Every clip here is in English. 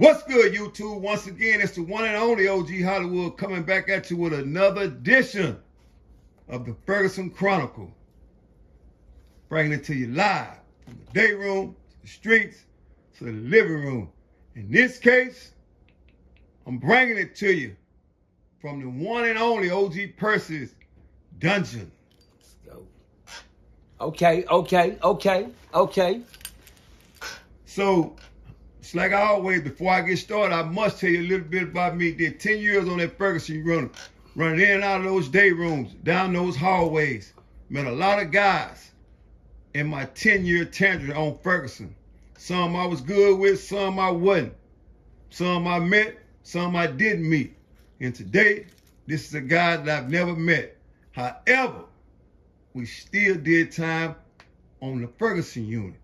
What's good, YouTube? Once again, it's the one and only OG Hollywood coming back at you with another edition of the Ferguson Chronicles. Bringing it to you live from the day room, to the streets, to the living room. In this case, I'm bringing it to you from the one and only OG Percy's dungeon. Let's go. Okay. So, it's like I always, before I get started, I must tell you a little bit about me. Did 10 years on that Ferguson Unit, running in and out of those day rooms, down those hallways. Met a lot of guys in my 10-year tenure on Ferguson. Some I was good with, some I wasn't. Some I met, some I didn't meet. And today, this is a guy that I've never met. However, we still did time on the Ferguson Unit.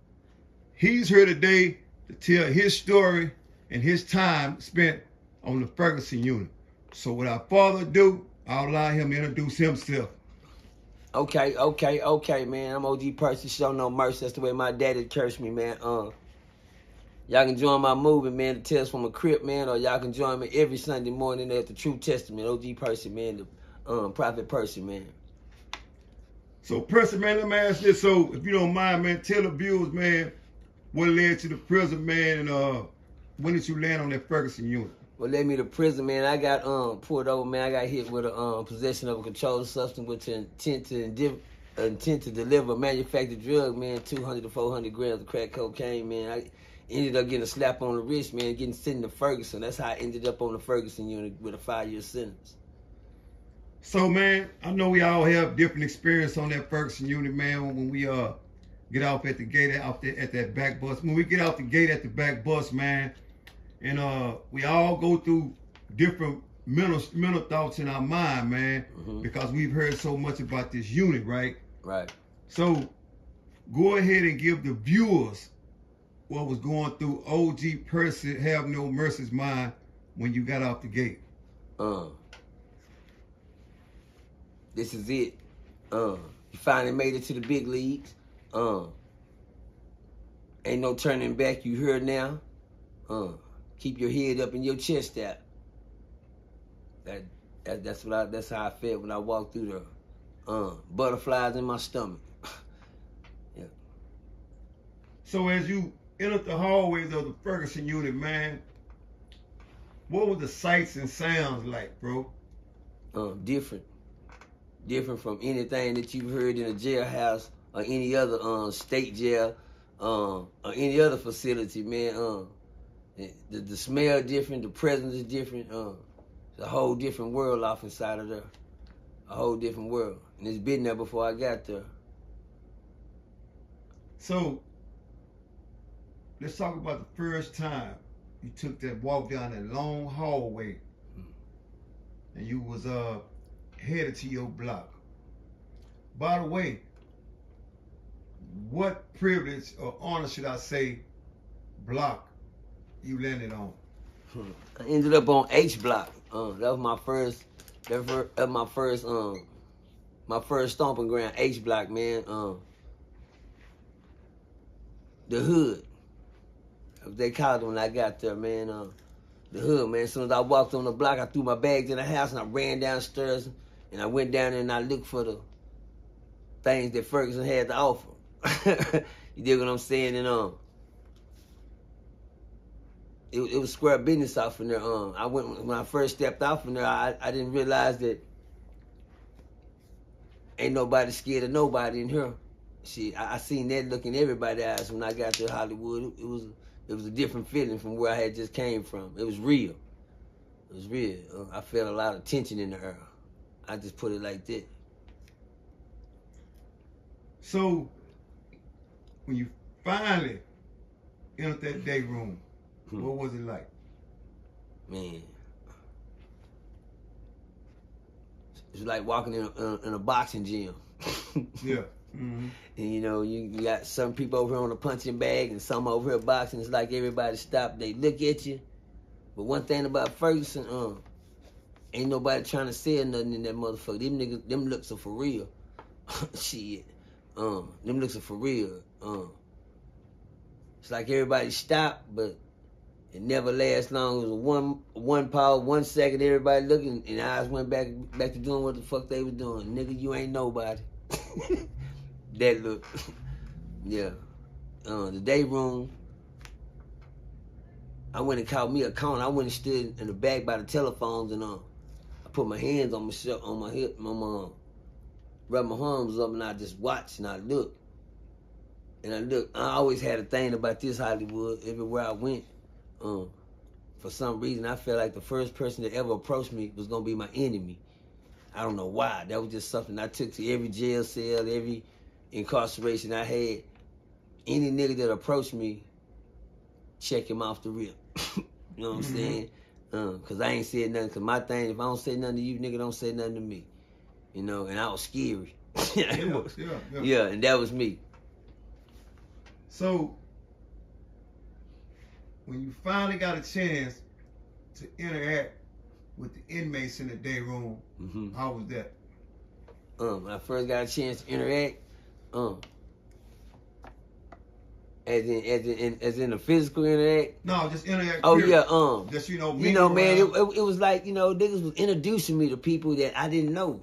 He's here today to tell his story and his time spent on the Ferguson Unit. So without further ado, I'll allow him to introduce himself. Okay, man. I'm OG Percy, show no mercy. That's the way my daddy cursed me, man. Y'all can join my movie, man, the Tales from a Crip, man, or y'all can join me every Sunday morning at the True Testament. OG Percy, man, the Prophet Percy, man. So Percy, man, let me ask this. So if you don't mind, man, tell the viewers, man, what led to the prison, man, and when did you land on that Ferguson Unit? What led me to prison, man, I got pulled over, man. I got hit with a possession of a controlled substance with the intent to deliver a manufactured drug, man, 200 to 400 grams of crack cocaine, man. I ended up getting a slap on the wrist, man, getting sent to Ferguson. That's how I ended up on the Ferguson Unit with a 5-year sentence. So, man, I know we all have different experience on that Ferguson Unit, man, when we get off at the gate at that back bus. When we get out the gate at the back bus, man, and we all go through different mental thoughts in our mind, man, because we've heard so much about this unit, right? Right. So go ahead and give the viewers what was going through OG Percy Have No Mercy's mind when you got off the gate. This is it. You finally made it to the big leagues. Ain't no turning back. You here now. Keep your head up and your chest out. That's how I felt when I walked through there. Butterflies in my stomach. Yeah. So as you entered the hallways of the Ferguson Unit, man, what were the sights and sounds like, bro? Different from anything that you've heard in a jailhouse or any other state jail or any other facility, man. The smell different, the presence is different. It's a whole different world off inside of there. A whole different world. And it's been there before I got there. So, let's talk about the first time you took that walk down that long hallway and you was headed to your block. By the way, what privilege or honor should I say block you landed on? I ended up on H block. That was my first. My first stomping ground. H block, man. The hood. They called it when I got there, man. The hood, man. As soon as I walked on the block, I threw my bags in the house and I ran downstairs and I went down there and I looked for the things that Ferguson had to offer. You dig what I'm saying? And it was square business off in there. When I first stepped off in there, I didn't realize that ain't nobody scared of nobody in here. See, I seen that look in everybody's eyes when I got to Hollywood. It was a different feeling from where I had just came from. It was real. It was real. I felt a lot of tension in the air. I just put it like that. So, when you finally entered that day room, what was it like? Man, it's like walking in a boxing gym. Yeah. And you know, you got some people over here on a punching bag and some over here boxing. It's like everybody stop, they look at you. But one thing about Ferguson, ain't nobody trying to sell nothing in that motherfucker. Them niggas, them looks are for real. Shit. Them looks are for real. It's like everybody stopped, but It never lasts long. It was one pause, 1 second, everybody looking, and eyes went back to doing what the fuck they was doing. Nigga, you ain't nobody. That look. Yeah. The Dayroom, I went and caught me a corner. I went and stood in the back by the telephones, and I put my hands on my hip, rub my arms up, and I just watched and I looked. And I looked. I always had a thing about this Hollywood. Everywhere I went, for some reason, I felt like the first person that ever approached me was gonna be my enemy. I don't know why. That was just something I took to every jail cell, every incarceration I had. Any nigga that approached me, check him off the rip. You know what I'm saying? Cause I ain't said nothing. Cause my thing, if I don't say nothing to you, nigga, don't say nothing to me. You know, and I was scary. Yeah, and that was me. So, when you finally got a chance to interact with the inmates in the day room, how was that? When I first got a chance to interact, as in a physical interact. No, just interact. Oh period. yeah, just man, it was like, niggas was introducing me to people that I didn't know.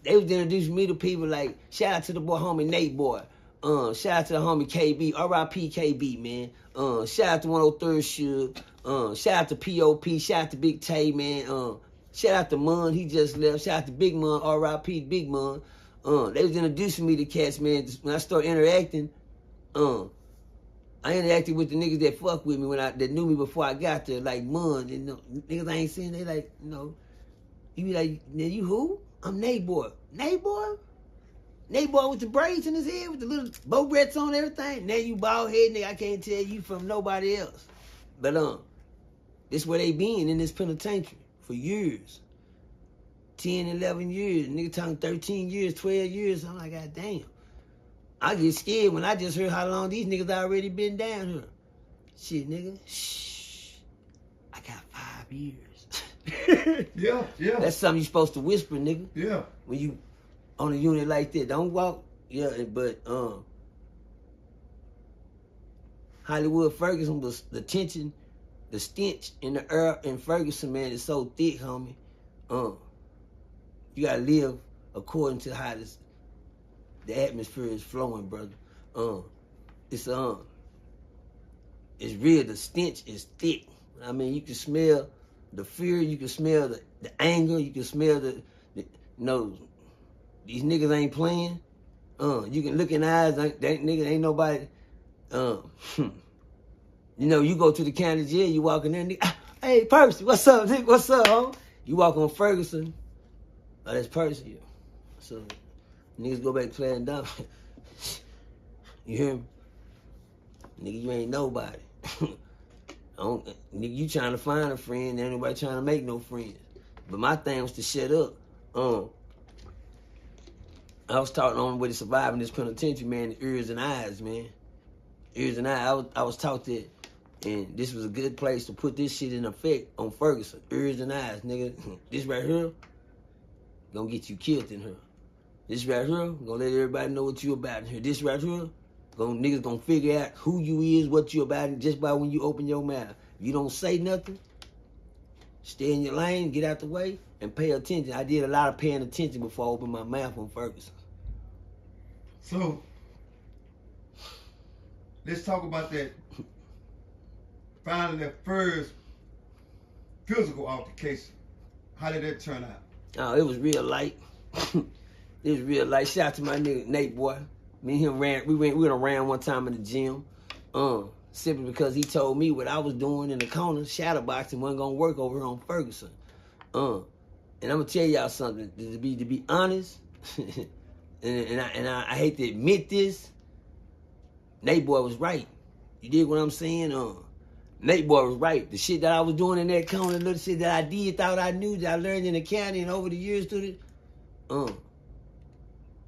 They was introducing me to people like, shout out to the boy homie Nate boy. Shout out to the homie KB, R.I.P. KB, man. Shout out to 103rd Shug. Shout out to P.O.P. Shout out to Big Tay, man. Shout out to Mun, he just left. Shout out to Big Mun, R.I.P. Big Mun. They was introducing me to cats, man. When I started interacting, I interacted with the niggas that fuck with me that knew me before I got there, like Mun. And niggas I ain't seen, they like, you be like, you who? I'm Nate boy. Nate boy? Nate boy with the braids in his head, with the little bow breaths on everything. Now you bald head, nigga, I can't tell you from nobody else. But this where they been in this penitentiary for years. 10, 11 years. Nigga talking 13 years, 12 years. I'm like, God damn. I get scared when I just heard how long these niggas already been down here. Shit, nigga. Shh. I got 5 years. Yeah. That's something you supposed to whisper, nigga. Yeah. When you on a unit like that, don't walk. Yeah, but Hollywood Ferguson was the tension, the stench in the air in Ferguson, man, is so thick, homie. You gotta live according to how the atmosphere is flowing, brother. It's real. The stench is thick. I mean, you can smell the fear, you can smell the anger, you can smell these niggas ain't playing. You can look in the eyes, that nigga ain't nobody. You go to the county jail, you walk in there, nigga, hey, Percy, what's up, nigga? What's up, ho? You walk on Ferguson, oh, that's Percy. So, niggas go back playing dumb. You hear me? Nigga, you ain't nobody. Nigga, you trying to find a friend, ain't nobody trying to make no friends. But my thing was to shut up. I was taught the only way to survive in this penitentiary, man, ears and eyes, man. Ears and eyes. I was taught that, and this was a good place to put this shit in effect on Ferguson. Ears and eyes, nigga. This right here, gonna get you killed in here. This right here, gonna let everybody know what you about in here. This right here, niggas gonna figure out who you is, what you about, just by when you open your mouth. If you don't say nothing, stay in your lane, get out the way, and pay attention. I did a lot of paying attention before I opened my mouth on Ferguson. So, let's talk about that. Finally, that first physical altercation. How did that turn out? Oh, it was real light. It was real light. Shout out to my nigga Nate boy. Me and him ran. We went around one time in the gym. Simply because he told me what I was doing in the corner, shadowboxing, wasn't gonna work over here on Ferguson. And I'm gonna tell y'all something. To be honest, and I hate to admit this, Nate boy was right. You dig what I'm saying? Nate boy was right. The shit that I was doing in that corner, the little shit that I did, thought I knew, that I learned in the county and over the years through it,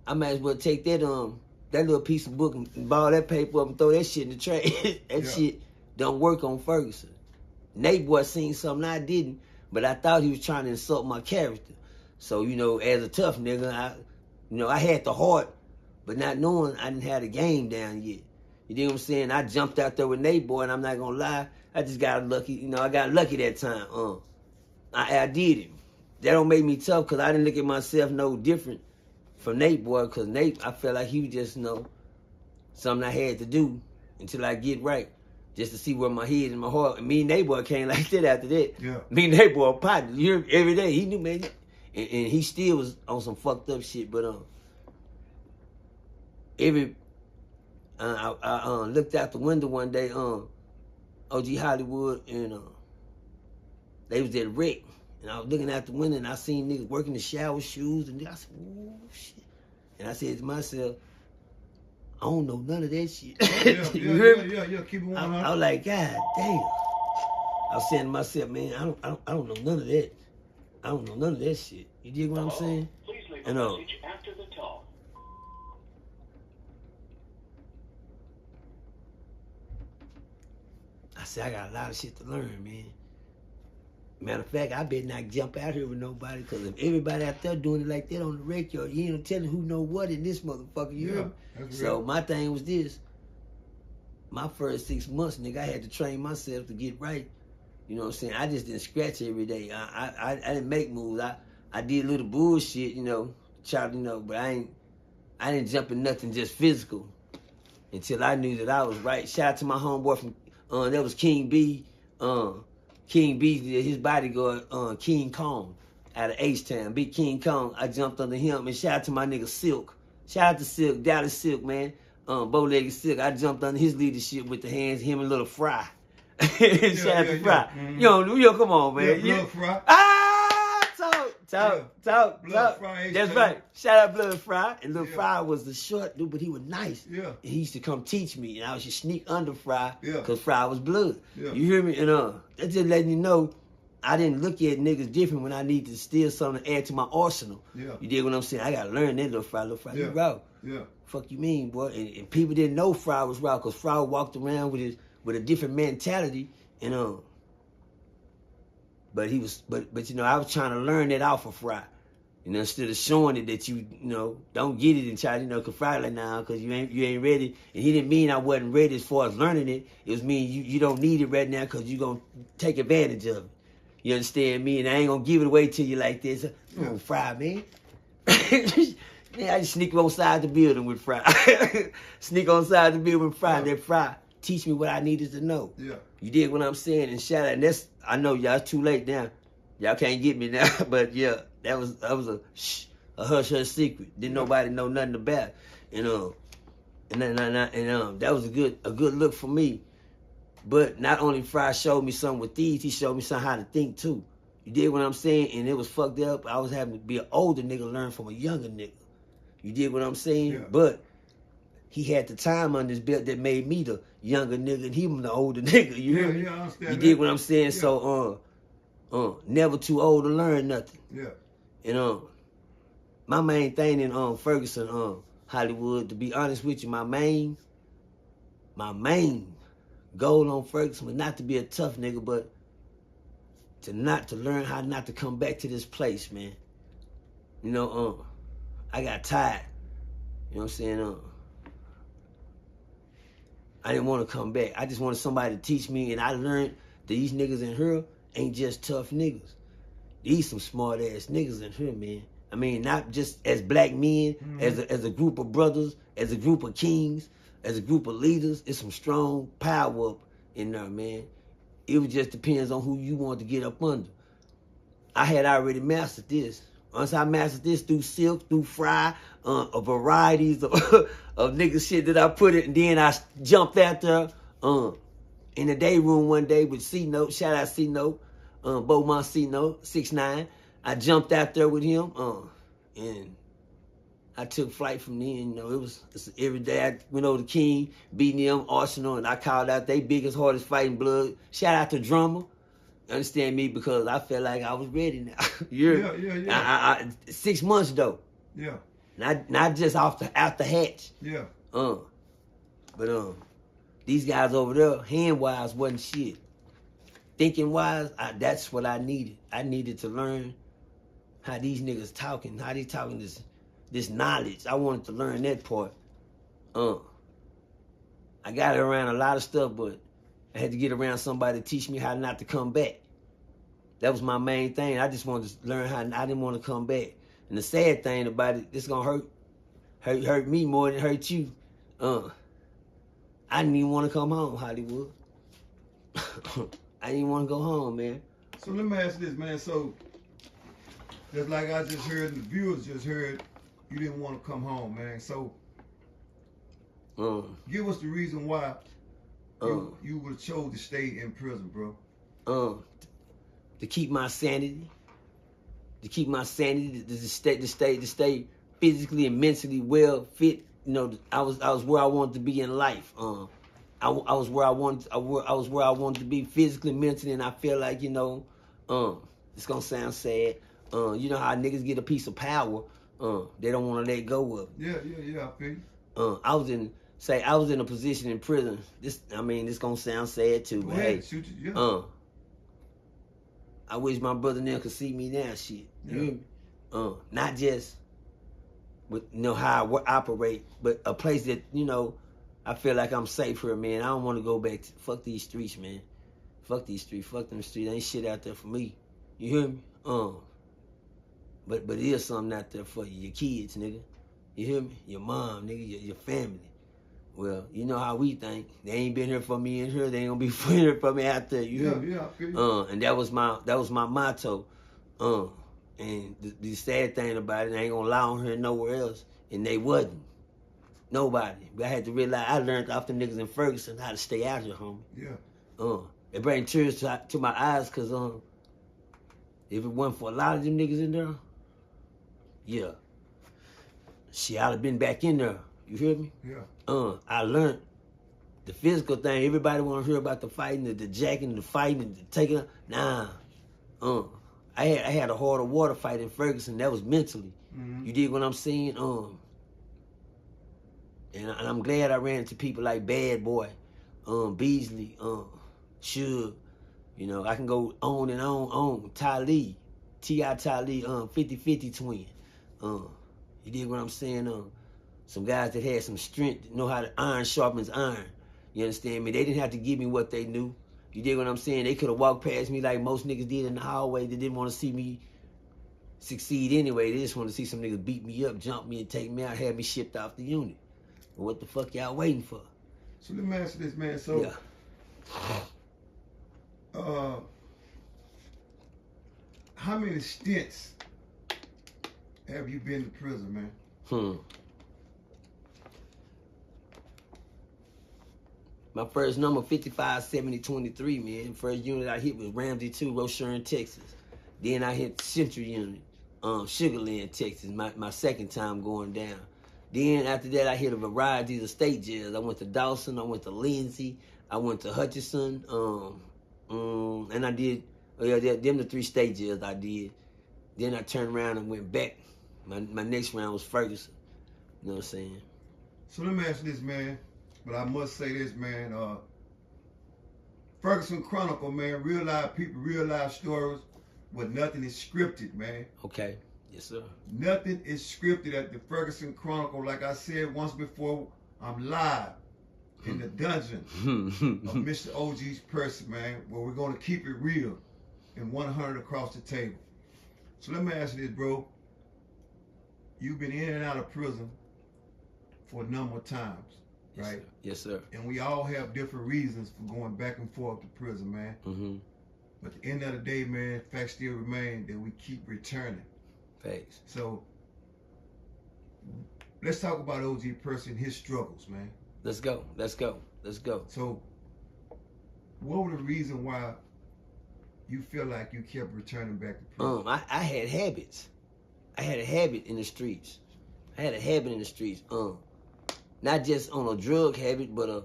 I might as well take that little piece of book and ball that paper up and throw that shit in the trash. That shit don't work on Ferguson. Nate boy seen something I didn't, but I thought he was trying to insult my character. So, as a tough nigga, I had the heart, but not knowing I didn't have the game down yet. You know what I'm saying? I jumped out there with Nate boy, and I'm not gonna lie, I just got lucky. You know, I got lucky that time. I did it. That don't make me tough because I didn't look at myself no different from Nate, boy. Because Nate, I felt like he was just, you know, something I had to do until I get right. Just to see where my head and my heart. And me and Nate, boy, came like that after that. Yeah. Me and Nate, boy, partners. Every day. He knew, man. And he still was on some fucked up shit. But, I looked out the window one day, OG Hollywood, and they was at a wreck. And I was looking out the window, and I seen niggas working the shower shoes, and I said, "Ooh, shit." And I said to myself, I don't know none of that shit. Yeah. Keep it 100. I was like, God damn. I was saying to myself, man, I don't know none of that. I don't know none of that shit. You dig what I'm saying? Please leave a message after the tone. I said, I got a lot of shit to learn, man. Matter of fact, I better not jump out here with nobody, because if everybody out there doing it like that on the radio, you ain't telling who know what in this motherfucker, you hear me? So my thing was this. My first 6 months, nigga, I had to train myself to get right. You know what I'm saying? I just didn't scratch every day. I didn't make moves. I did a little bullshit, you know, but I didn't jump in nothing just physical until I knew that I was right. Shout out to my homeboy from, that was King B. King B, his bodyguard, King Kong, out of H-Town. Big King Kong, I jumped under him. And shout out to my nigga Silk. Shout out to Silk, Dallas Silk, man. Bow-legged Silk. I jumped under his leadership with the hands, him and Little Fry. Shout out to Fry. Mm-hmm. Yo, come on, man. Yeah, Blood Fry. Talk. Fry, that's right. Shout out Blood Fry. And Little Fry was the short dude, but he was nice. Yeah. And he used to come teach me, and I would just sneak under Fry, Yeah. because Fry was blood. Yeah. You hear me? And that's just letting you know I didn't look at niggas different when I need to steal something to add to my arsenal. Yeah. You dig what I'm saying? I gotta learn that Little Fry. Yeah. You raw. Yeah. Fuck you mean, boy? And people didn't know Fry was raw, because Fry walked around with a different mentality, and but he was, but you know, I was trying to learn that off of Fry. You know, instead of showing it that you know, don't get it and try to, you know, cause Fry like, nah, cause you ain't ready. And he didn't mean I wasn't ready as far as learning it. It was mean you don't need it right now, cause you gonna take advantage of it. You understand me? And I ain't gonna give it away to you like this. Oh, Fry, man. Man, I just sneak on side the building with Fry. Sneak on side the building with Fry. And then Fry teach me what I needed to know. Yeah. You dig what I'm saying? And shout out. And that's, I know y'all too late now. Y'all can't get me now. But yeah, that was a hush secret. Didn't nobody know nothing about. And that was a good look for me. But not only Fry showed me something with these, he showed me something how to think too. You dig what I'm saying? And it was fucked up. I was having to be an older nigga learn from a younger nigga. You dig what I'm saying? Yeah. But he had the time on his belt that made me the younger nigga and he was the older nigga. You hear me? Yeah, I understand. You dig what I'm saying? Yeah. So never too old to learn nothing. Yeah. And my main thing in Ferguson, Hollywood, to be honest with you, my main goal on Ferguson was not to be a tough nigga, but to learn how not to come back to this place, man. You know, I got tired. You know what I'm saying? I didn't want to come back. I just wanted somebody to teach me, and I learned that these niggas in here ain't just tough niggas. These some smart ass niggas in here, man. I mean, not just as black men, as a group of brothers, as a group of kings, as a group of leaders. It's some strong power up in there, man. It just depends on who you want to get up under. I had already mastered this. Once I mastered this through Silk, through Fry, a varieties of nigga shit that I put it, and then I jumped out there in the Dayroom one day with C-Note. Shout out C-Note, Beaumont C-Note, 6'9". I jumped out there with him, and I took flight from there. You know, it's every day I went over to King, beating them, Arsenal, and I called out they biggest, hardest fighting blood. Shout out to Drummer. Understand me? Because I felt like I was ready now. Yeah. 6 months though. Yeah. Not just out the hatch. Yeah. But these guys over there, hand wise wasn't shit. Thinking wise, that's what I needed. I needed to learn how these niggas talking, how they talking this knowledge. I wanted to learn that part. I got it around a lot of stuff, but I had to get around somebody to teach me how not to come back. That was my main thing. I just wanted to learn how I didn't want to come back. And the sad thing about it, this gonna hurt me more than it hurt you. I didn't even want to come home, Hollywood. I didn't even want to go home, man. So let me ask this, man. So, just like I just heard, and the viewers just heard, you didn't want to come home, man. So, give us the reason why you would have chose to stay in prison, bro. To keep my sanity. To keep my sanity, to stay physically and mentally well fit. You know, I was where I wanted to be in life. I was where I wanted to be physically, mentally, and I feel like, you know, it's gonna sound sad. You know how niggas get a piece of power, they don't want to let go of it. Yeah, I feel you. I was in a position in prison. This gonna sound sad too, but hey, I wish my brother now could see me now, shit. You hear me? Not just with, you know, how I operate, but a place that, you know, I feel like I'm safe here, man. I don't want to go back to, fuck these streets, man. Fuck these streets, fuck them streets. Ain't shit out there for me. You hear me? But it is something out there for you, your kids, nigga. You hear me? Your mom, nigga, your family. Well, you know how we think. They ain't been here for me in here. They ain't gonna be here for me out there. You hear me? Yeah, I feel you. And that was my motto. And the sad thing about it, I ain't gonna lie on here nowhere else. And they wasn't. Nobody. But I had to realize, I learned off the niggas in Ferguson how to stay out here, homie. Yeah. It bring tears to my eyes, cause if it wasn't for a lot of them niggas in there, yeah, shit, I'd have been back in there. You hear me? Yeah. I learned the physical thing. Everybody want to hear about the fighting, the jacking, the fighting, the taking. Nah. I had a hard water fight in Ferguson. That was mentally. Mm-hmm. You dig what I'm saying? And I'm glad I ran into people like Bad Boy, Beasley, Suge. You know, I can go on and on. Ty Ty Lee, 50-50 twin. You dig what I'm saying? Some guys that had some strength, know how to iron sharpens iron. You understand me? They didn't have to give me what they knew. You dig what I'm saying? They could have walked past me like most niggas did in the hallway. They didn't want to see me succeed anyway. They just want to see some niggas beat me up, jump me, and take me out, have me shipped off the unit. Well, what the fuck y'all waiting for? So let me ask you this, man. So, how many stints have you been to prison, man? My first number, 557023, man. First unit I hit was Ramsey 2, Rochelle, Texas. Then I hit Central Unit, Sugarland, Texas, my second time going down. Then after that, I hit a variety of state jails. I went to Dawson, I went to Lindsay, I went to Hutchinson, and I did, them the 3 state jails I did. Then I turned around and went back. My next round was Ferguson. You know what I'm saying? So let me ask you this, man. But I must say this, man. Ferguson Chronicle, man. Real life people, real life stories, but nothing is scripted, man. Okay. Yes, sir. Nothing is scripted at the Ferguson Chronicle. Like I said once before, I'm live in the dungeon of Mr. OG PERCY, man, where we're going to keep it real and 100 across the table. So let me ask you this, bro. You've been in and out of prison for a number of times, right? Yes, sir. And we all have different reasons for going back and forth to prison, man. But at the end of the day, man, facts still remain that we keep returning. Thanks. So let's talk about OG PERCY and his struggles, man. Let's go. So what were the reasons why you feel like you kept returning back to prison? I had habits. I had a habit in the streets. Not just on a drug habit, but a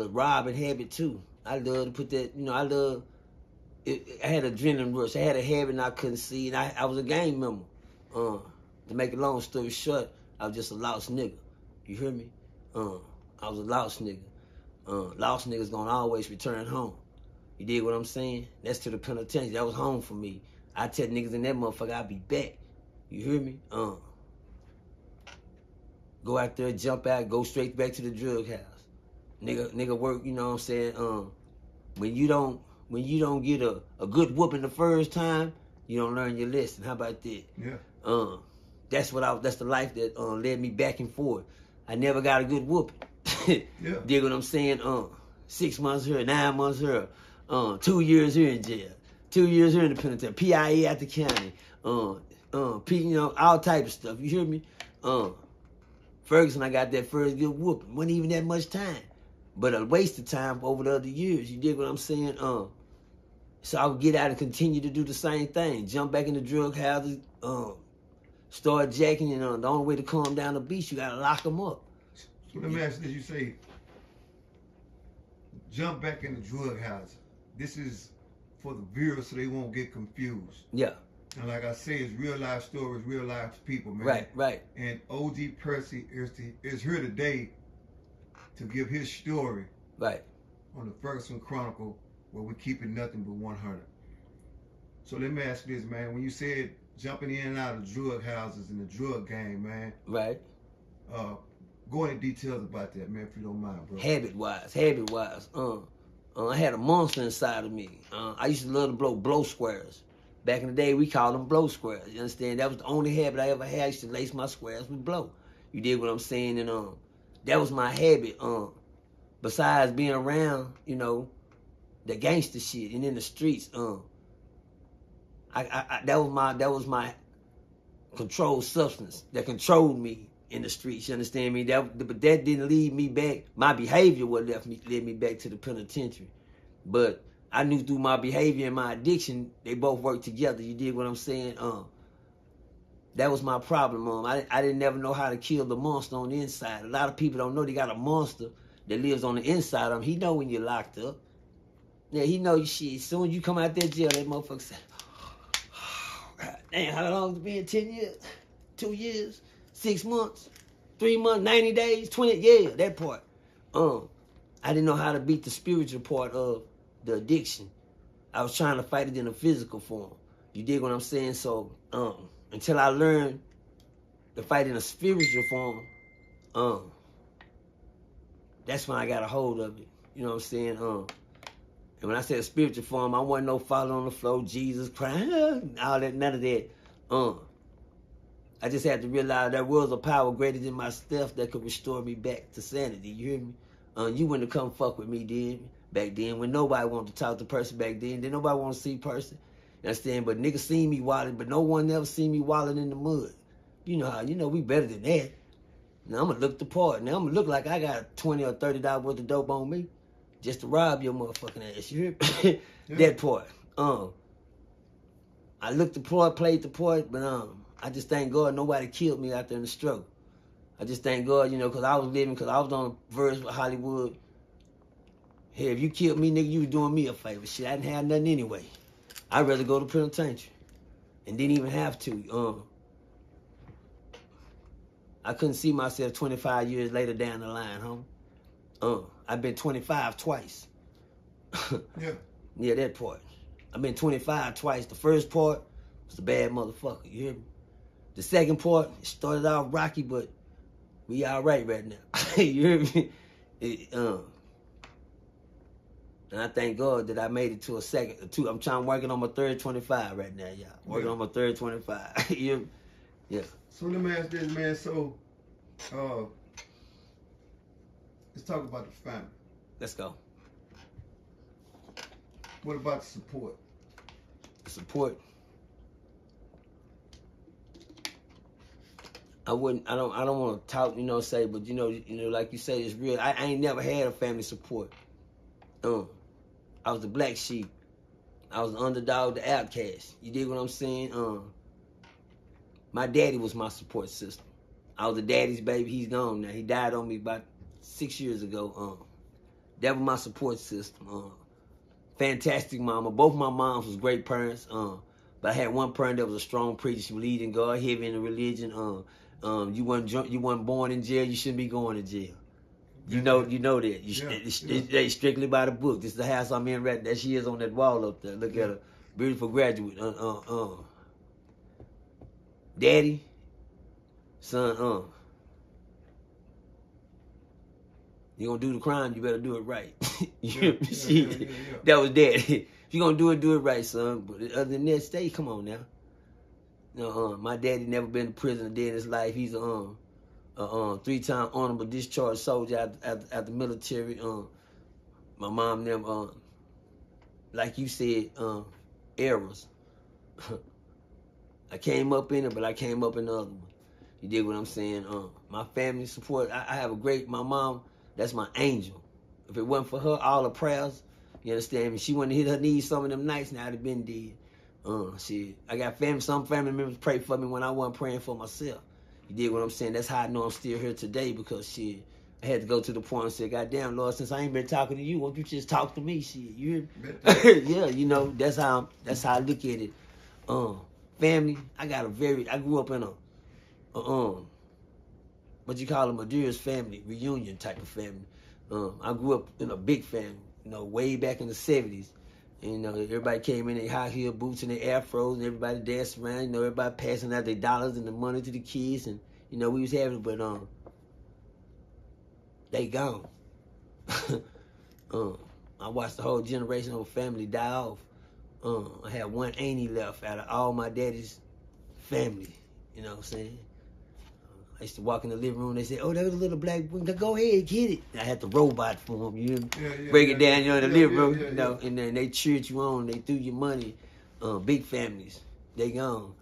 robbing habit too. I love to put that, you know, I had adrenaline rush. I had a habit and I couldn't see, and I was a gang member. To make a long story short, I was just a lost nigga. You hear me? I was a lost nigga. Lost niggas gonna always return home. You dig what I'm saying? That's to the penitentiary. That was home for me. I tell niggas in that motherfucker I'll be back. You hear me? Go out there, jump out, go straight back to the drug house. Nigga work, you know what I'm saying? When you don't get a good whooping the first time, you don't learn your lesson. How about that? Yeah. That's the life that led me back and forth. I never got a good whooping. Yeah. Dig what I'm saying? 6 months here, 9 months here, 2 years here in jail, 2 years here in the penitentiary, PIA at the county, all type of stuff. You hear me? Ferguson, I got that first good whooping. Wasn't even that much time, but a waste of time over the other years. You dig what I'm saying? So I would get out and continue to do the same thing. Jump back in the drug houses, start jacking, and the only way to calm down the beast, you gotta lock them up. So let me ask you this, you say, jump back in the drug house. This is for the viewers so they won't get confused. Yeah. And like I say, it's real life stories, real life people, man. Right. And OG Percy is here today to give his story. Right. On the Ferguson Chronicle, where we keep it nothing but 100. So let me ask you this, man. When you said jumping in and out of drug houses and the drug game, man. Right. Go into details about that, man, if you don't mind, bro. Habit-wise. I had a monster inside of me. I used to love to blow squares. Back in the day, we called them blow squares. You understand? That was the only habit I ever had. I used to lace my squares with blow. You dig what I'm saying? And that was my habit. Besides being around, the gangster shit and in the streets, that was my controlled substance that controlled me in the streets. You understand me? But that didn't lead me back. My behavior what led me back to the penitentiary. But I knew through my behavior and my addiction, they both worked together. You dig what I'm saying? That was my problem. I didn't never know how to kill the monster on the inside. A lot of people don't know they got a monster that lives on the inside of them. He know when you're locked up. Yeah, he know you shit. As soon as you come out that jail, that motherfucker say, oh, God damn, how long has it been? 10 years? 2 years? 6 months? 3 months? 90 days? 20? Yeah, that part. I didn't know how to beat the spiritual part of the addiction. I was trying to fight it in a physical form. You dig what I'm saying? So, until I learned to fight in a spiritual form, that's when I got a hold of it. You know what I'm saying? And when I said spiritual form, I wasn't no falling on the floor, Jesus crying, all that, none of that. I just had to realize there was a power greater than myself that could restore me back to sanity. You hear me? You wouldn't have come fuck with me, did back then, when nobody wanted to talk to person back then. Then nobody want to see person. You understand? But niggas seen me wilding, but no one ever seen me wilding in the mud. You know how, we better than that. Now I'm gonna look the part. Now I'm gonna look like I got $20 or $30 worth of dope on me just to rob your motherfucking ass. You hear? Yeah. That part. I looked the part, played the part, but I just thank God nobody killed me out there in the struggle. I just thank God, because I was on the verge with Hollywood. Hey, if you killed me, nigga, you was doing me a favor. Shit, I didn't have nothing anyway. I'd rather go to penitentiary and didn't even have to. I couldn't see myself 25 years later down the line, I've been 25 twice. Yeah. Yeah, that part. I've been 25 twice. The first part was a bad motherfucker, you hear me? The second part, it started out rocky, but we all right now. You hear me? And I thank God that I made it to a second, two. I'm working on my third 25 right now, y'all. Working on my third 25. Yeah. So let me ask this, man. So, let's talk about the family. Let's go. What about the support? Support. I don't want to talk, say, but like you say, it's real. I ain't never had a family support. I was the black sheep. I was the underdog, the outcast. You dig what I'm saying? My daddy was my support system. I was the daddy's baby. He's gone now. He died on me about 6 years ago. That was my support system. Fantastic mama. Both my moms was great parents. But I had one parent that was a strong preacher. She believed in God, heavy in the religion. You wasn't born in jail. You shouldn't be going to jail. You know that. They strictly by the book. This is the house I'm in right there. She is on that wall up there. Look at her. Beautiful graduate. Daddy, son, You gonna do the crime, you better do it right. Yeah. That was that. If you gonna do it right, son. But other than that, stay. Come on now. My daddy never been to prison a day in his life. He's a 3-time honorable discharged soldier at the military. My mom them, like you said, errors. I came up in it, but I came up in the other one. You dig what I'm saying? My family support. I have my mom. That's my angel. If it wasn't for her, all the prayers, you understand me? She wouldn't hit her knees some of them nights, now I'd have been dead. Shit. I got some family members pray for me when I wasn't praying for myself. You dig what I'm saying? That's how I know I'm still here today, because shit, I had to go to the point and say, goddamn, Lord, since I ain't been talking to you, won't you just talk to me? Shit, you yeah, you know, that's how I look at it. Family, I grew up in a what you call them, a dearest family, reunion type of family. I grew up in a big family, you know, way back in the 70s. And, you know, everybody came in their high heel boots and their afros, and everybody danced around, you know, everybody passing out their dollars and the money to the kids, and, you know, we was having it, but they gone. I watched the whole generation of a family die off. I had one auntie left out of all my daddy's family, you know what I'm saying? I used to walk in the living room, they said, oh, there's a little black boy, go ahead, get it. And I had the robot for him, you know, break it down, you know, in the living room, you know, and then they cheered you on, they threw you money. Big families, they gone.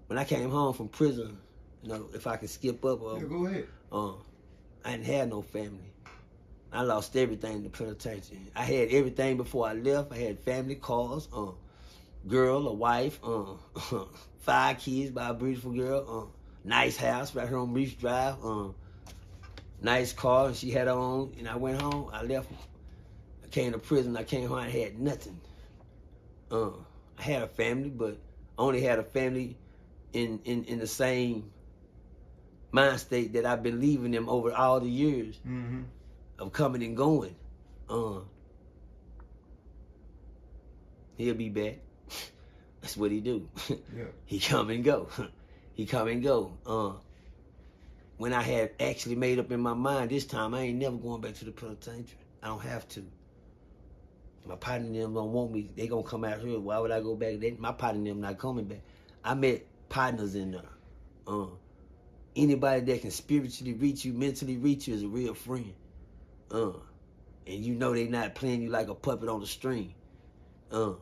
When I came home from prison, you know, if I could skip up, go ahead. I didn't have no family. I lost everything in the penitentiary. I had everything before I left. I had family, cars, girl, a wife, 5 kids by a beautiful girl, nice house right here on Reef Drive, nice car, and she had her own, and I went home, I left, I came to prison, I came home, I had nothing. I had a family, but I only had a family in the same mind state that I've been leaving them over all the years of coming and going. He'll be back. That's what he do. He come and go. He come and go. When I had actually made up in my mind this time, I ain't never going back to the penitentiary. I don't have to. My partner and them don't want me. They gonna come out here. Why would I go back? My partner and them not coming back. I met partners in there. Anybody that can spiritually reach you, mentally reach you is a real friend. And you know they not playing you like a puppet on a string. That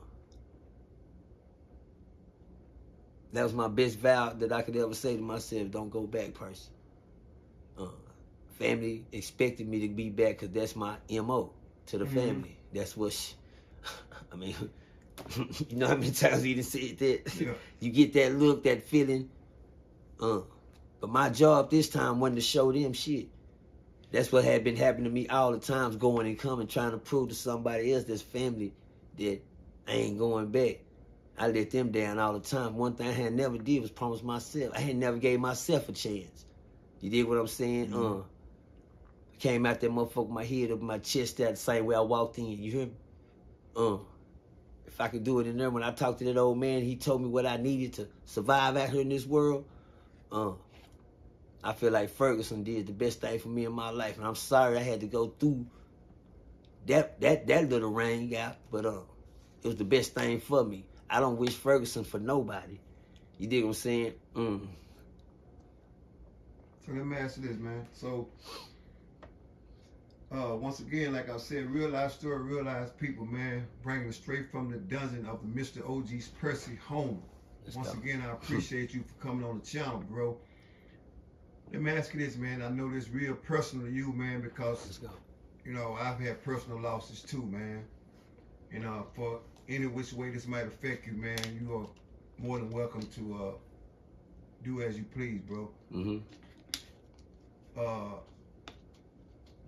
was my best vow that I could ever say to myself, don't go back, Percy. Family expected me to be back because that's my M.O. to the family. That's what, I mean, you know how many times he done said that? You get that look, that feeling. But my job this time wasn't to show them shit. That's what had been happening to me all the times, going and coming, trying to prove to somebody else, that's family, that I ain't going back. I let them down all the time. One thing I had never did was promise myself. I had never gave myself a chance. You dig what I'm saying? I came out that motherfucker, my head up, my chest out the same way I walked in. You hear me? If I could do it in there, when I talked to that old man, he told me what I needed to survive out here in this world. I feel like Ferguson did the best thing for me in my life, and I'm sorry I had to go through that little rain out, but it was the best thing for me. I don't wish Ferguson for nobody. You dig what I'm saying? So let me ask you this, man. So once again, like I said, real life story, real life people, man, bringing it straight from the dungeon of the Mr. OG Percy home. Once again, I appreciate you for coming on the channel, bro. Let me ask you this, man. I know this real personal to you, man, because, you know, I've had personal losses too, man. And for any which way this might affect you, man, you are more than welcome to do as you please, bro.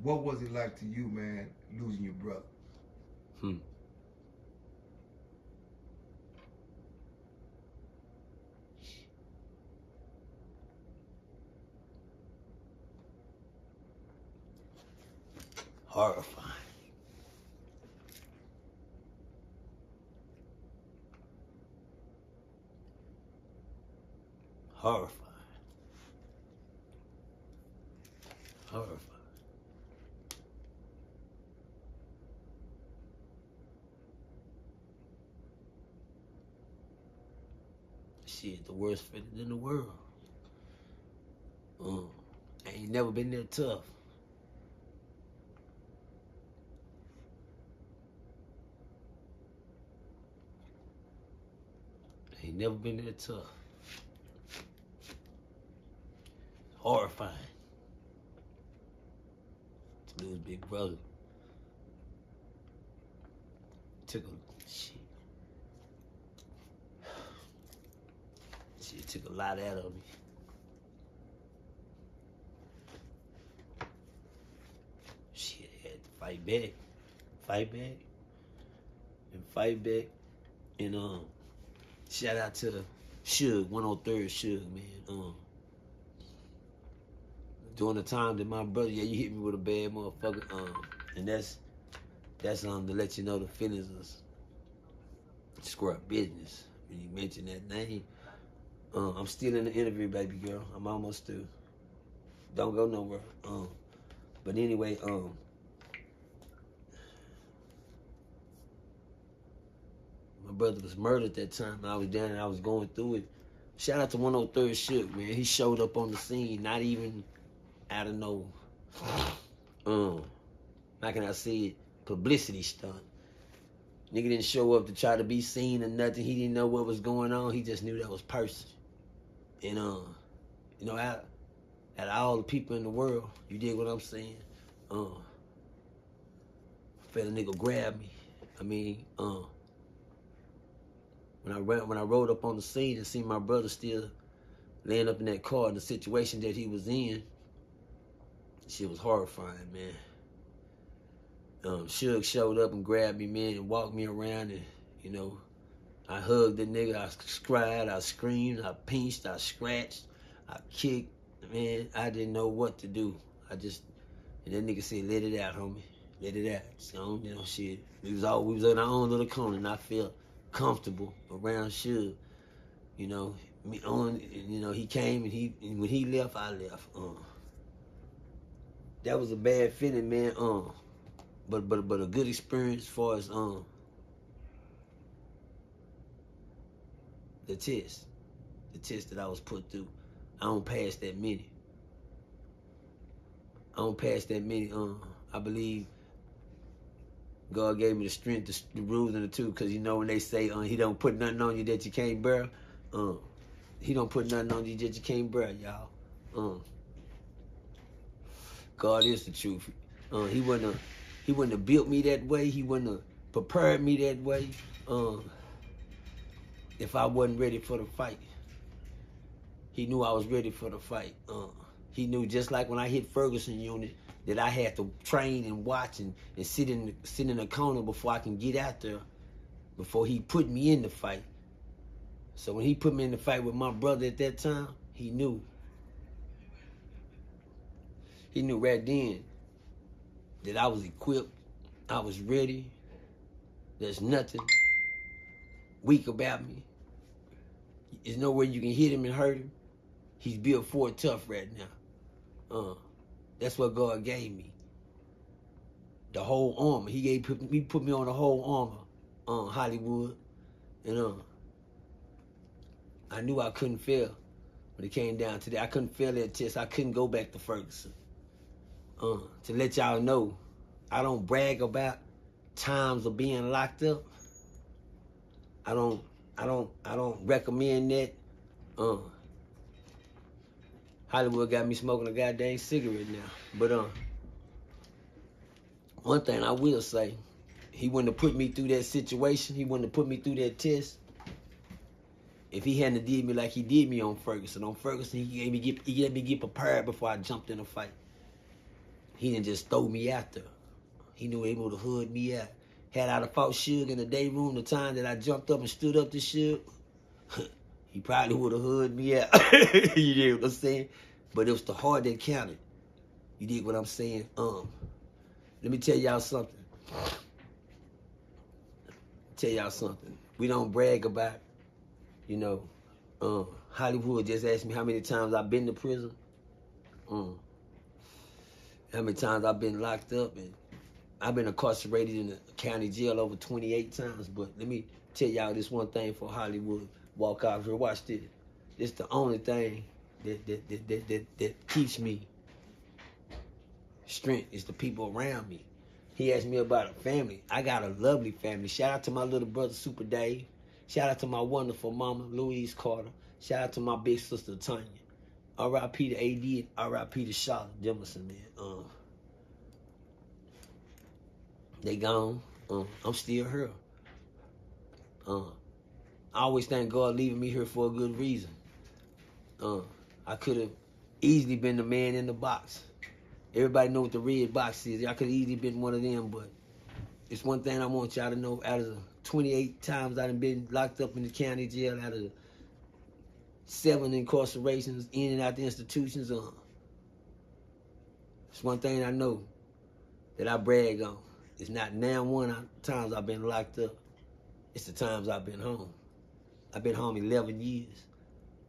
What was it like to you, man, losing your brother? Horrifying. Horrifying. Horrifying. shit, the worst feeling in the world. I ain't never been that tough. I ain't never been that tough. Horrifying to lose big brother. Took a shit. Shit took a lot out of me. Shit, I had to fight back, and shout out to Suge, 103rd Suge, man. During the time that my brother, yeah, you hit me with a bad motherfucker, and that's to let you know the feelings of square business. When you mention that name, I'm still in the interview, baby girl. I'm almost through. Don't go nowhere. But anyway, my brother was murdered that time. I was down and I was going through it. Shout out to 103rd Shook, man. He showed up on the scene, not even out of no, how can I say it, publicity stunt. Nigga didn't show up to try to be seen or nothing. He didn't know what was going on. He just knew that was Percy. And, you know, out of all the people in the world, you dig what I'm saying? Felt a nigga grab me. I mean, when I rode up on the scene and seen my brother still laying up in that car in the situation that he was in, shit was horrifying, man. Suge showed up and grabbed me, man, and walked me around, and, you know, I hugged the nigga, I cried, I screamed, I pinched, I scratched, I kicked, man, I didn't know what to do. And that nigga said, let it out, homie, let it out. So, you know, shit, we was in our own little corner, and I felt comfortable around Suge. You know, he came, and when he left, I left. That was a bad feeling, man. But a good experience as far as the test that I was put through. I don't pass that many. I believe God gave me the strength, the rules, and the two, because you know when they say he don't put nothing on you that you can't bear, he don't put nothing on you that you can't bear, y'all. God is the truth. He wouldn't have built me that way. He wouldn't have prepared me that way if I wasn't ready for the fight. He knew I was ready for the fight. He knew, just like when I hit Ferguson Unit, that I had to train and watch and sit in the corner before I can get out there, before he put me in the fight. So when he put me in the fight with my brother at that time, he knew. He knew right then that I was equipped, I was ready. There's nothing weak about me. There's nowhere you can hit him and hurt him. He's built for it tough right now. That's what God gave me. The whole armor. He put me on the whole armor, Hollywood. And I knew I couldn't fail when it came down to that. I couldn't fail that test. I couldn't go back to Ferguson. To let y'all know, I don't brag about times of being locked up. I don't recommend that. Hollywood got me smoking a goddamn cigarette now. But one thing I will say, he wouldn't have put me through that situation. He wouldn't have put me through that test if he hadn't did me like he did me on Ferguson. On Ferguson, he let me get prepared before I jumped in a fight. He didn't just throw me out there. He knew able to hood me out. Had I fought Suge in the Dayroom the time that I jumped up and stood up to Suge, he probably would have hood me out. You dig what I'm saying? But it was the heart that counted. You dig what I'm saying? Let me tell y'all something. We don't brag about, you know, Hollywood just asked me how many times I've been to prison. How many times I've been locked up, and I've been incarcerated in the county jail over 28 times. But let me tell y'all this one thing for Hollywood. Walk out here, watch this. It's the only thing that keeps me strength is the people around me. He asked me about a family. I got a lovely family. Shout out to my little brother, Super Dave. Shout out to my wonderful mama, Louise Carter. Shout out to my big sister, Tanya. R.I.P. to A.D. and R.I.P. to Charlotte Jemison, man. They gone. I'm still here. I always thank God leaving me here for a good reason. I could have easily been the man in the box. Everybody know what the red box is. I could have easily been one of them, but it's one thing I want y'all to know. Out of the 28 times I done been locked up in the county jail, out of the 7 incarcerations, in and out the institutions, it's one thing I know that I brag on. It's not now one times I've been locked up. It's the times I've been home. I've been home 11 years.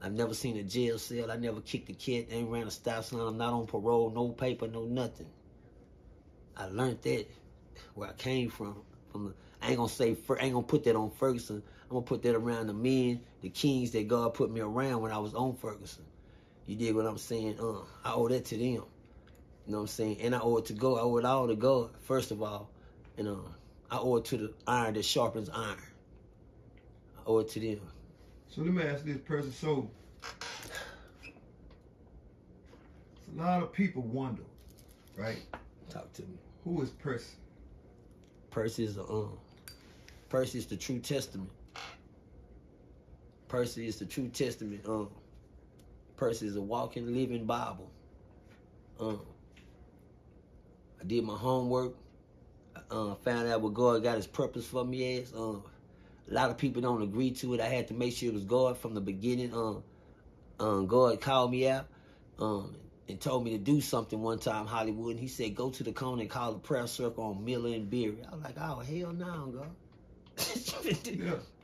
I've never seen a jail cell. I never kicked a cat. Ain't ran a stop sign. I'm not on parole. No paper. No nothing. I learned that where I came from. I ain't gonna put that on Ferguson. I'm gonna put that around the men, the kings that God put me around when I was on Ferguson. You dig what I'm saying? I owe that to them. You know what I'm saying? And I owe it to God. I owe it all to God, first of all. And I owe it to the iron that sharpens iron. I owe it to them. So let me ask this person. So a lot of people wonder, right? Talk to me. Who is Percy? Percy is Percy is the true testament. Percy is the true testament. Percy is a walking, living Bible. I did my homework. Found out what God got His purpose for me as. A lot of people don't agree to it. I had to make sure it was God from the beginning. God called me out and told me to do something one time, Hollywood. And He said, go to the corner and call a prayer circle on Miller and Berry. I was like, oh, hell no, God.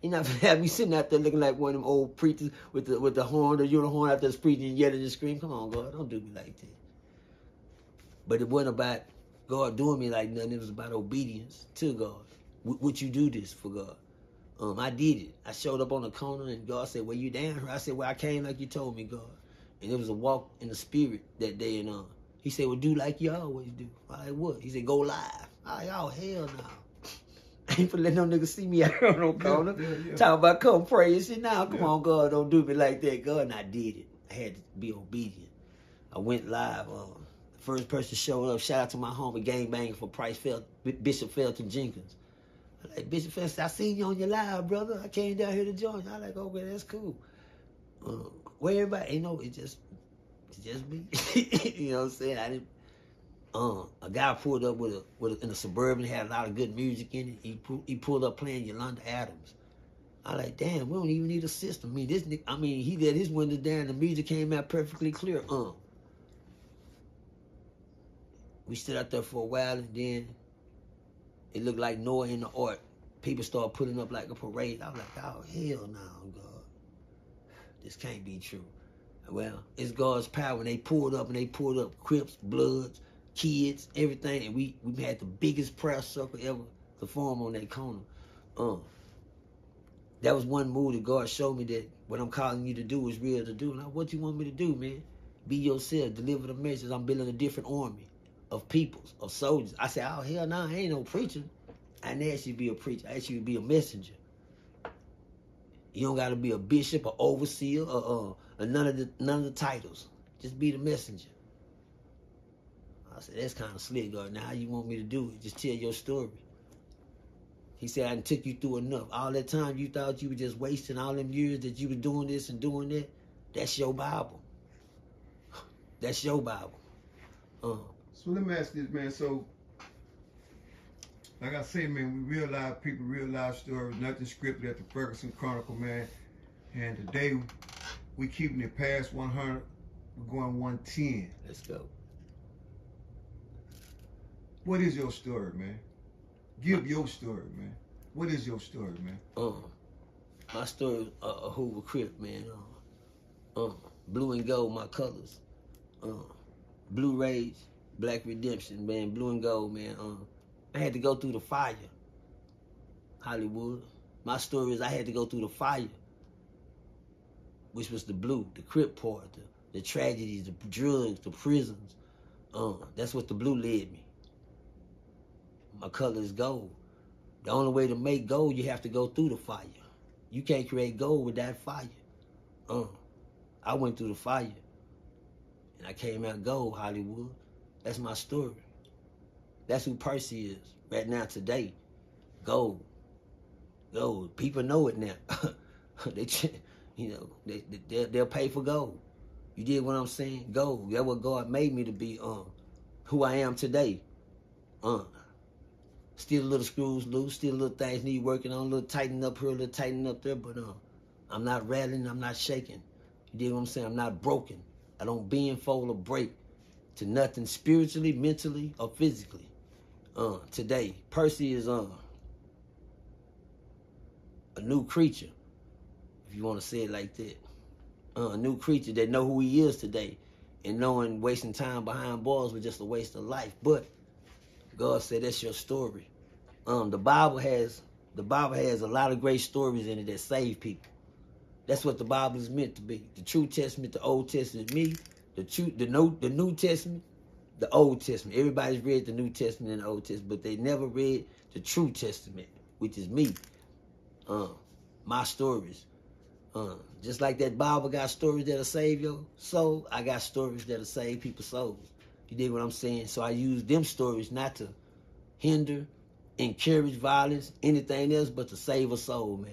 You're not gonna have me sitting out there looking like one of them old preachers with the horn, the unicorn out there preaching and yelling and screaming. Come on, God, don't do me like that. But it wasn't about God doing me like nothing. It was about obedience to God. Would you do this for God? I did it. I showed up on the corner and God said, well, you down here? I said, well, I came like you told me, God. And it was a walk in the spirit that day. And He said, well, do like you always do. I like, what? He said, go live. I like, oh, hell no. I ain't finna let no nigga see me out here on no corner. Yeah. Talking about come pray and shit. Now, come on, God, don't do me like that, God. And I did it. I had to be obedient. I went live. First person showed up. Shout out to my homie gangbanging for Bishop Felton Jenkins. I like, Bishop Felton, I seen you on your live, brother. I came down here to join you. I like, okay, that's cool. Where everybody, it's just me. You know what I'm saying? I didn't. A guy pulled up in a Suburban, had a lot of good music in it. He pulled up playing Yolanda Adams. I like, damn, we don't even need a system. I mean, this nigga, he let his windows down. The music came out perfectly clear. We stood out there for a while, and then it looked like Noah in the Ark. People started putting up like a parade. I was like, oh, hell no, God. This can't be true. Well, it's God's power. And they pulled up Crips, Bloods, kids, everything. And we had the biggest prayer circle ever to form on that corner. That was one move that God showed me that what I'm calling you to do is real to do. Now, what you want me to do, man? Be yourself. Deliver the message. I'm building a different army of peoples, of soldiers. I said, oh, hell no, I ain't no preacher. I didn't ask you to be a preacher. I asked you to be a messenger. You don't got to be a bishop or overseer or none of the titles. Just be the messenger. I said, that's kind of slick, God. Now, how you want me to do it? Just tell your story. He said, I done took you through enough. All that time you thought you were just wasting all them years that you were doing this and doing that, that's your Bible. That's your Bible. So let me ask this, man. So, like I say, man, we real live people, real live stories, nothing scripted at the Ferguson Chronicle, man. And today, we keeping it past 100. We're going 110. Let's go. What is your story, man? Give your story, man. What is your story, man? My story, Hoover Crip, man. Blue and gold, my colors. Blue Rage, Black Redemption, man. Blue and gold, man. I had to go through the fire. Hollywood. My story is I had to go through the fire. which was the blue, the crip part, the tragedies, the drugs, the prisons. That's what the blue led me. My color is gold. The only way to make gold, you have to go through the fire. You can't create gold without fire. I went through the fire, and I came out gold, Hollywood. That's my story. That's who Percy is right now, today. Gold. Gold. People know it now. They'll pay for gold. You did what I'm saying? Gold. That's what God made me to be. Who I am today. Still a little screws loose. Still little things need working on. A little tightening up here, a little tightening up there. But I'm not rattling. I'm not shaking. You did what I'm saying? I'm not broken. I don't bend, fold, or break to nothing spiritually, mentally, or physically. Today, Percy is a new creature, if you want to say it like that. A new creature that know who he is today, and knowing wasting time behind bars was just a waste of life. But God said that's your story. The Bible has a lot of great stories in it that save people. That's what the Bible is meant to be. The True Testament, the Old Testament, me, the New Testament, the Old Testament. Everybody's read the New Testament and the Old Testament, but they never read the True Testament, which is me. My stories. Just like that Bible got stories that'll save your soul, I got stories that'll save people's souls. You dig what I'm saying? So I use them stories not to hinder, encourage violence, anything else, but to save a soul, man.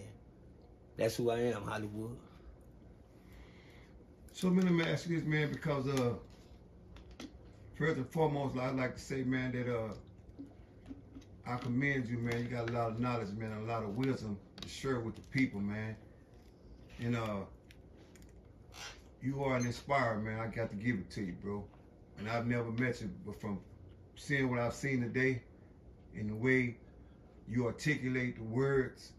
That's who I am, Hollywood. So let me ask you this, man, because first and foremost, I'd like to say, man, that I commend you, man. You got a lot of knowledge, man, a lot of wisdom to share with the people, man. And you are an inspirer, man. I got to give it to you, bro. And I've never met you, but from seeing what I've seen today, and the way you articulate the words,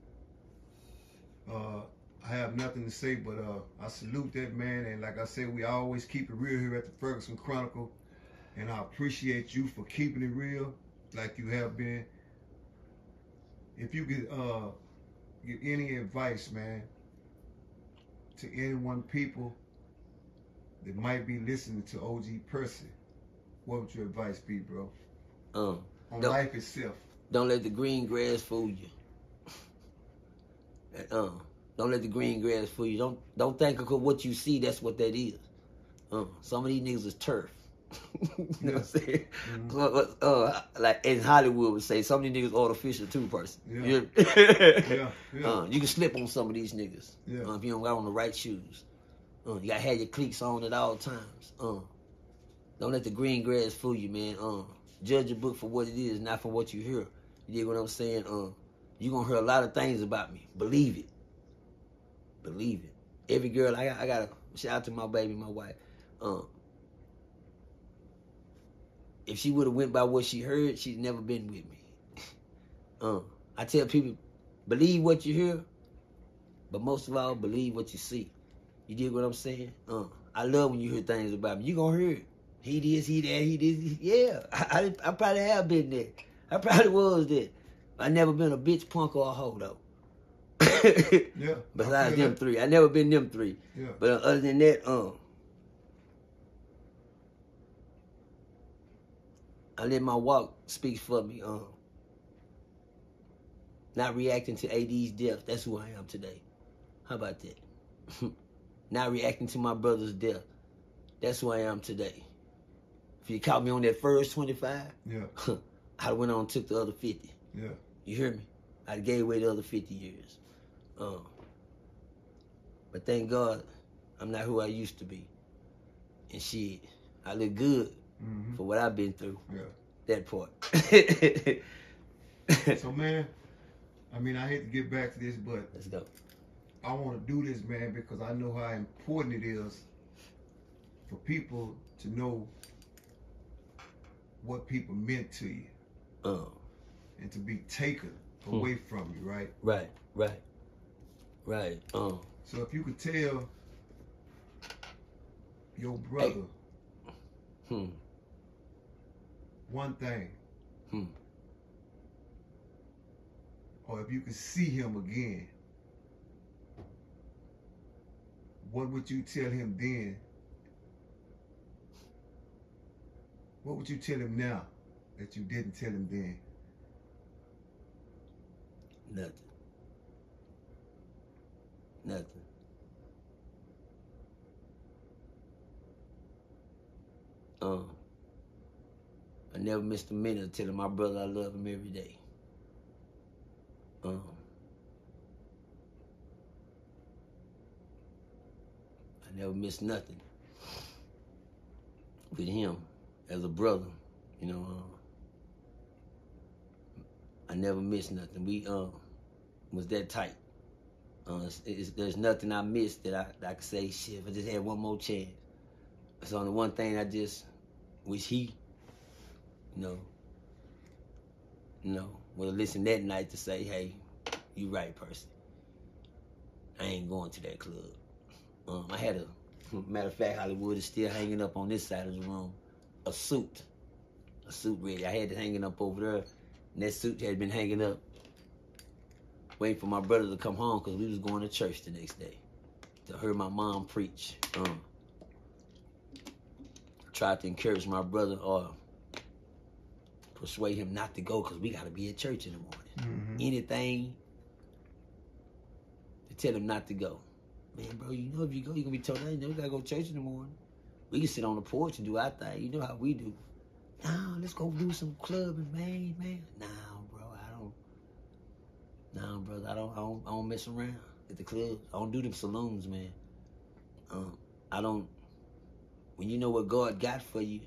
I have nothing to say, but I salute that, man. And like I said, we always keep it real here at the Ferguson Chronicle, and I appreciate you for keeping it real like you have been. If you could give any advice, man, to anyone, people that might be listening to OG Percy, what would your advice be, bro? On life itself. Don't let the green grass fool you. Don't let the green grass fool you. Don't think of what you see, that's what that is. Some of these niggas is turf. You know what I'm saying? Mm-hmm. Like in Hollywood would say, some of these niggas artificial too, person. Yeah. You can slip on some of these niggas if you don't got on the right shoes. You gotta have your cleats on at all times. Don't let the green grass fool you, man. Judge a book for what it is, not for what you hear. You dig what I'm saying? You're gonna hear a lot of things about me. Believe it. Believe it. Every girl, I gotta shout out to my baby, my wife. If she would have went by what she heard, she'd never been with me. I tell people, believe what you hear, but most of all, believe what you see. You dig what I'm saying? I love when you hear things about me. You gonna hear it. He this, he that, he this. Yeah, I probably have been there. I probably was there. I never been a bitch, punk, or a hoe, though. Yeah. Besides them three. I never been them three. Yeah. But other than that, I let my walk speak for me. Not reacting to AD's death. That's who I am today. How about that? Not reacting to my brother's death. That's who I am today. If you caught me on that first 25, I went on and took the other 50. Yeah. You hear me? I gave away the other 50 years. But thank God, I'm not who I used to be. And shit, I look good for what I've been through. Yeah. That part. So, man, I mean, I hate to get back to this, but Let's go. I want to do this, man, because I know how important it is for people to know what people meant to you and to be taken away from you, right? Right. So if you could tell your brother one thing, or if you could see him again, what would you tell him then? What would you tell him now that you didn't tell him then? Nothing. Nothing. I never missed a minute of telling my brother I love him every day. I never missed nothing with him as a brother, you know. I never missed nothing. We was that tight. There's nothing I missed that I could say, shit, if I just had one more chance. It's only one thing I just wish he, would have listened that night to say, hey, you right, Percy. I ain't going to that club. I had matter of fact, Hollywood is still hanging up on this side of the room, a suit ready. I had it hanging up over there, and that suit had been hanging up, waiting for my brother to come home because we was going to church the next day to hear my mom preach. Tried to encourage my brother or persuade him not to go because we got to be at church in the morning. Mm-hmm. Anything to tell him not to go. Man, bro, you know if you go, you're going to be told, hey, you got to go to church in the morning. We can sit on the porch and do our thing. You know how we do. Nah, let's go do some clubbing, man. Nah, bro, brother, I don't mess around at the club. I don't do them saloons, man. When you know what God got for you,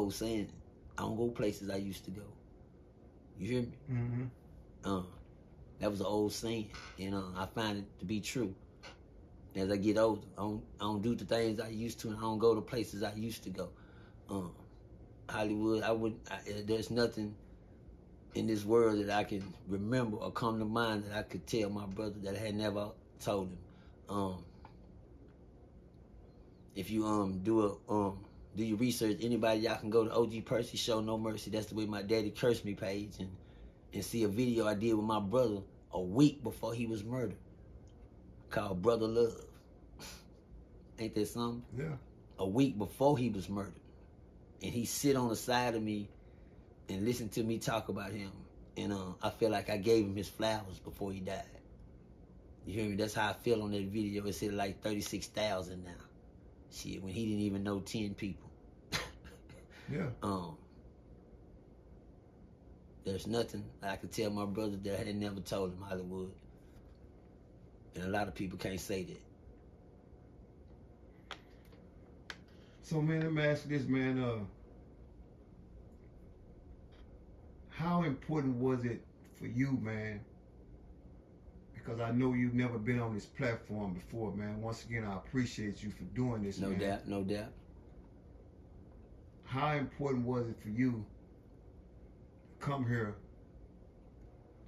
saying, I don't go places I used to go. You hear me? Mm-hmm. That was an old saying, I find it to be true. As I get older, I don't do the things I used to, and I don't go to places I used to go. Hollywood, there's nothing in this world that I can remember or come to mind that I could tell my brother that I had never told him. If you do your research, anybody y'all can go to OG Percy Show No Mercy. That's the way my daddy cursed me page, and see a video I did with my brother a week before he was murdered, called Brother Love. Ain't that something? Yeah. A week before he was murdered, and he sit on the side of me and listen to me talk about him, and I feel like I gave him his flowers before he died. You hear me? That's how I feel on that video. It said like 36,000 now. Shit, when he didn't even know 10 people. Yeah. There's nothing I could tell my brother that I had never told him, Hollywood. And a lot of people can't say that. So, man, let me ask you this, man. How important was it for you, man? Because I know you've never been on this platform before, man. Once again, I appreciate you for doing this, man. No doubt. How important was it for you to come here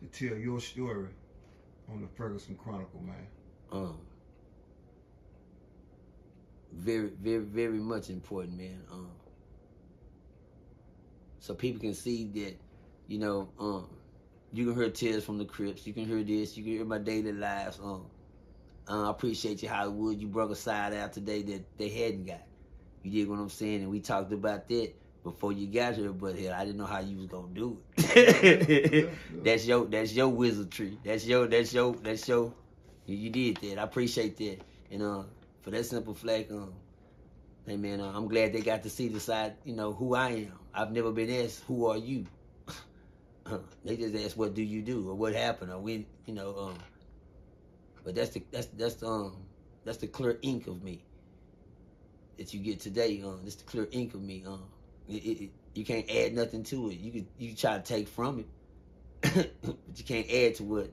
to tell your story on the Ferguson Chronicle, man? Very, very, very much important, man. So people can see that, you can hear tears from the Crips. You can hear this. You can hear my daily lives. I appreciate you, Hollywood. You brought a side out today that they hadn't got. You dig what I'm saying? And we talked about that before you got here, but hell, I didn't know how you was gonna do it. Yeah. That's your wizardry. That's your. You did that. I appreciate that. And for that simple fact, hey man, I'm glad they got to see the side. Who I am. I've never been asked, who are you? They just ask, what do you do, or what happened, or when, But that's the clear ink of me that you get today. That's the clear ink of me. You can't add nothing to it. You can try to take from it, but you can't add to what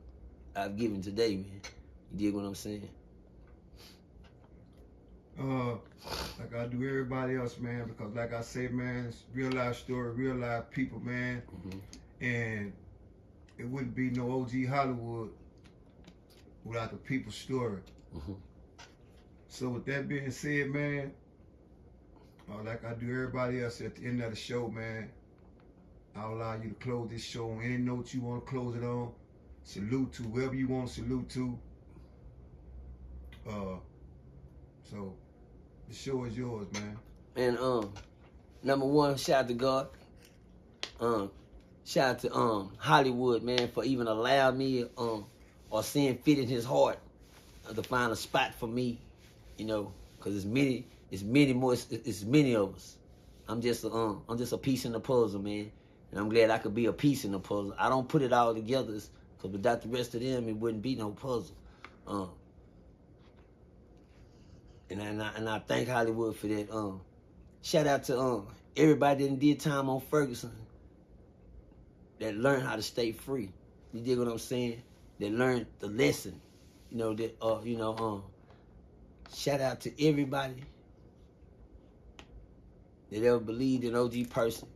I've given today, man. You dig what I'm saying? Like I do everybody else, man, because like I say, man, it's real life story, real life people, man. Mm-hmm. And it wouldn't be no OG Hollywood without the people's story. Mm-hmm. So with that being said, man, like I do everybody else at the end of the show, man, I'll allow you to close this show on any note you want to close it on. Salute to whoever you want to salute to. So the show is yours, man. And number one, shout out to God. Shout out to Hollywood, man, for even allowing me or seeing fit in his heart to find a spot for me, you know, because it's many of us. I'm just a piece in the puzzle, man, and I'm glad I could be a piece in the puzzle. I don't put it all together because without the rest of them, it wouldn't be no puzzle. And I thank Hollywood for that. Shout out to everybody that did time on Ferguson that learned how to stay free. You dig what I'm saying? That learned the lesson. You know that shout out to everybody that ever believed in OG PERCY.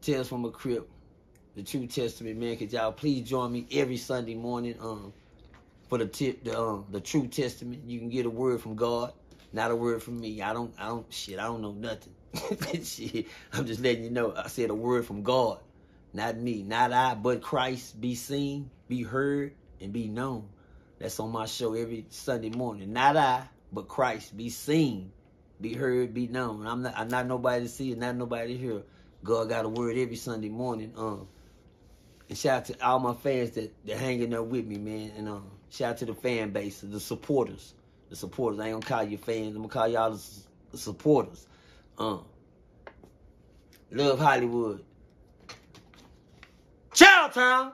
Tales from a Crip, the True Testament, man. Could y'all please join me every Sunday morning for the True Testament. You can get a word from God, not a word from me. I don't know nothing. Shit, I'm just letting you know. I said a word from God, not me, not I, but Christ. Be seen, be heard, and be known. That's on my show every Sunday morning. Not I, but Christ. Be seen, be heard, be known. I'm not nobody to see and not nobody to hear. God got a word every Sunday morning. And shout out to all my fans that hanging there with me, man. And shout out to the fan base, the supporters. The supporters. I ain't gonna call you fans. I'm gonna call y'all the supporters. Love Hollywood. Ciao, town.